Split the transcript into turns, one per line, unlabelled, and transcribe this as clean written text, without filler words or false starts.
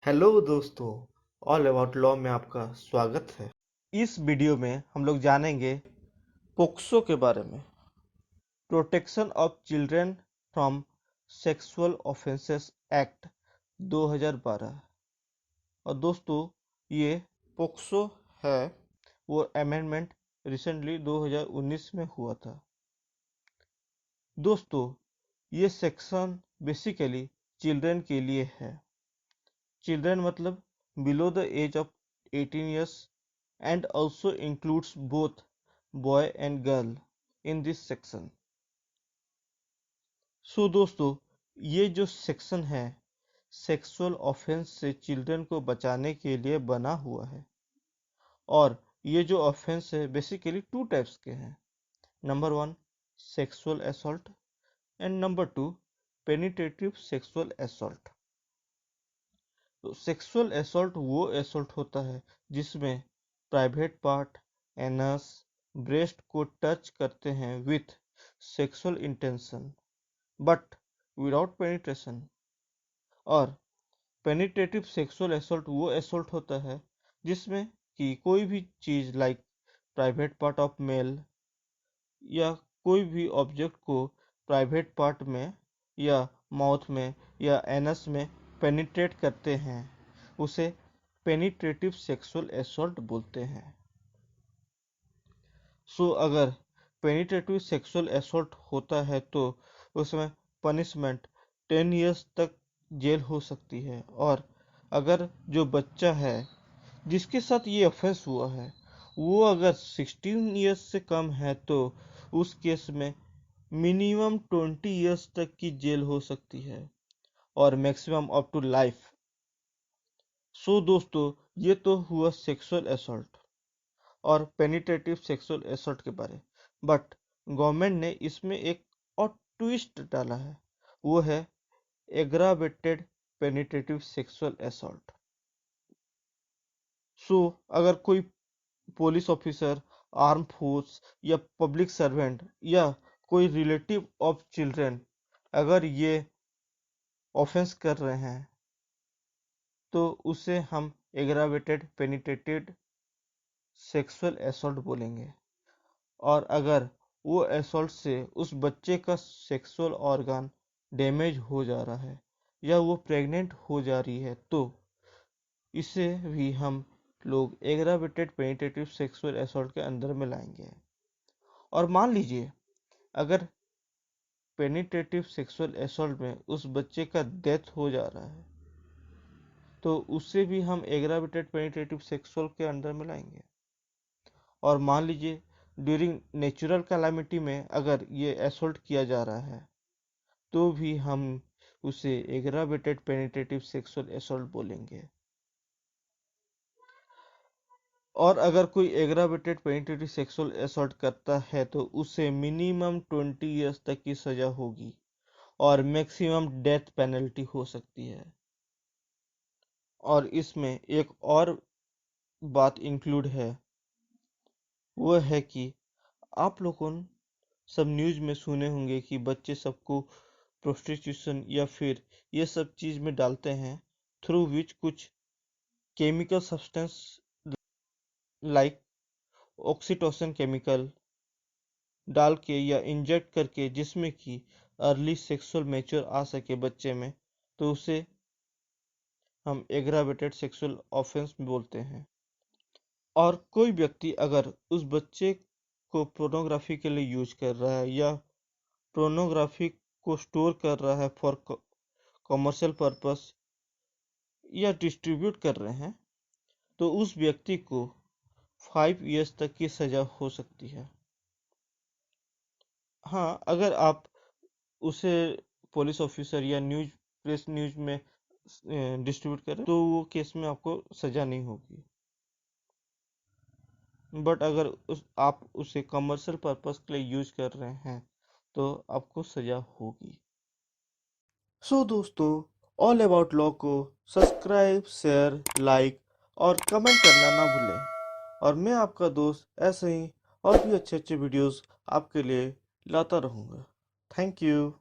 Hello दोस्तों, all about law में आपका स्वागत है। इस वीडियो में हम लोग जानेंगे पोक्सो के बारे में, protection of children from sexual offences act 2012। और दोस्तों, ये पोक्सो है वो अमेंडमेंट रिसेंटली 2019 में हुआ था। दोस्तों, ये सेक्शन बेसिकली चिल्ड्रन के लिए है। चिल्ड्रन मतलब below the age of 18 years and also includes both boy and girl in this section. So दोस्तों, ये जो सेक्शन है सेक्सुअल ऑफेंस से चिल्ड्रन को बचाने के लिए बना हुआ है। और ये जो ऑफेंस है बेसिकली टू टाइप्स के हैं। Number 1 sexual assault and number 2 penetrative sexual assault. तो सेक्सुअल असॉल्ट वो असॉल्ट होता है जिसमें प्राइवेट पार्ट, एनस, ब्रेस्ट को टच करते हैं with sexual intention but without penetration. और पेनिट्रेटिव सेक्सुअल असॉल्ट वो असॉल्ट होता है जिसमें कि कोई भी चीज like private part of male या कोई भी ऑब्जेक्ट को प्राइवेट पार्ट में या माउथ में या एनस में पेनिट्रेट करते हैं उसे पेनिट्रेटिव सेक्सुअल असॉल्ट बोलते हैं। सो अगर पेनिट्रेटिव सेक्सुअल असॉल्ट होता है तो उसमें पनिशमेंट 10 इयर्स तक जेल हो सकती है। और अगर जो बच्चा है जिसके साथ ये ऑफेंस हुआ है वो अगर 16 इयर्स से कम है तो उस केस में मिनिमम 20 इयर्स तक की जेल हो सकती है और मैक्सिमम अप टू लाइफ। सो दोस्तों, ये तो हुआ सेक्सुअल असॉल्ट और पेनिट्रेटिव सेक्सुअल असॉल्ट के बारे। बट गवर्नमेंट ने इसमें एक और ट्विस्ट डाला है, वो है एग्रावेटेड पेनिट्रेटिव सेक्सुअल असॉल्ट। सो अगर कोई पुलिस ऑफिसर, आर्म फोर्स या पब्लिक सर्वेंट या कोई रिलेटिव ऑफ चिल्ड्रन अगर ये ऑफेंस कर रहे हैं तो उसे हम एग्रावेटेड पेनिट्रेटेड सेक्सुअल असॉल्ट बोलेंगे। और अगर वो असॉल्ट से उस बच्चे का सेक्सुअल ऑर्गन डैमेज हो जा रहा है या वो प्रेग्नेंट हो जा रही है तो इसे भी हम लोग एग्रावेटेड पेनिट्रेटिव सेक्सुअल असॉल्ट के अंदर में लाएंगे। और मान लीजिए अगर पेनिट्रेटिव सेक्सुअल असॉल्ट में उस बच्चे का डेथ हो जा रहा है तो उसे भी हम एग्रावेटेड पेनिट्रेटिव सेक्सुअल के अंडर में लाएंगे। और मान लीजिए ड्यूरिंग नेचुरल कैलामिटी में अगर ये असॉल्ट किया जा रहा है तो भी हम उसे एग्रावेटेड पेनिट्रेटिव सेक्सुअल असॉल्ट बोलेंगे। और अगर कोई एग्रावेटेड पेनिट्रेटिव सेक्सुअल असॉल्ट करता है तो उसे मिनिमम 20 इयर्स तक की सजा होगी और मैक्सिमम डेथ पेनल्टी हो सकती है। और इसमें एक और बात इंक्लूड है, वो है कि आप लोगों सब न्यूज़ में सुने होंगे कि बच्चे सबको प्रोस्टिट्यूशन या फिर ये सब चीज़ में डालते हैं थ्रू विच कुछ chemical substance like oxytocin chemical डाल के या इंजेक्ट करके जिसमें कि अर्ली सेक्सुअल मैच्योर आ सके बच्चे में, तो उसे हम एग्रावेटेड सेक्सुअल ऑफेंस बोलते हैं। और कोई व्यक्ति अगर उस बच्चे को पोर्नोग्राफी के लिए यूज कर रहा है या पोर्नोग्राफी को स्टोर कर रहा है फॉर कमर्शियल पर्पस या डिस्ट्रीब्यूट कर रहे हैं तो उस व्यक्ति को 5 इयर्स तक की सजा हो सकती है। हाँ, अगर आप उसे पुलिस ऑफिसर या प्रेस न्यूज में डिस्ट्रीब्यूट करें तो वो केस में आपको सजा नहीं होगी। बट अगर आप उसे कमर्शियल पर्पस के लिए यूज कर रहे हैं तो आपको सजा होगी। सो दोस्तों, ऑल अबाउट लॉ को सब्सक्राइब, शेयर, लाइक और कमेंट करना ना भूलें। और मैं आपका दोस्त ऐसे ही और भी अच्छे अच्छे वीडियोस आपके लिए लाता रहूँगा। Thank you.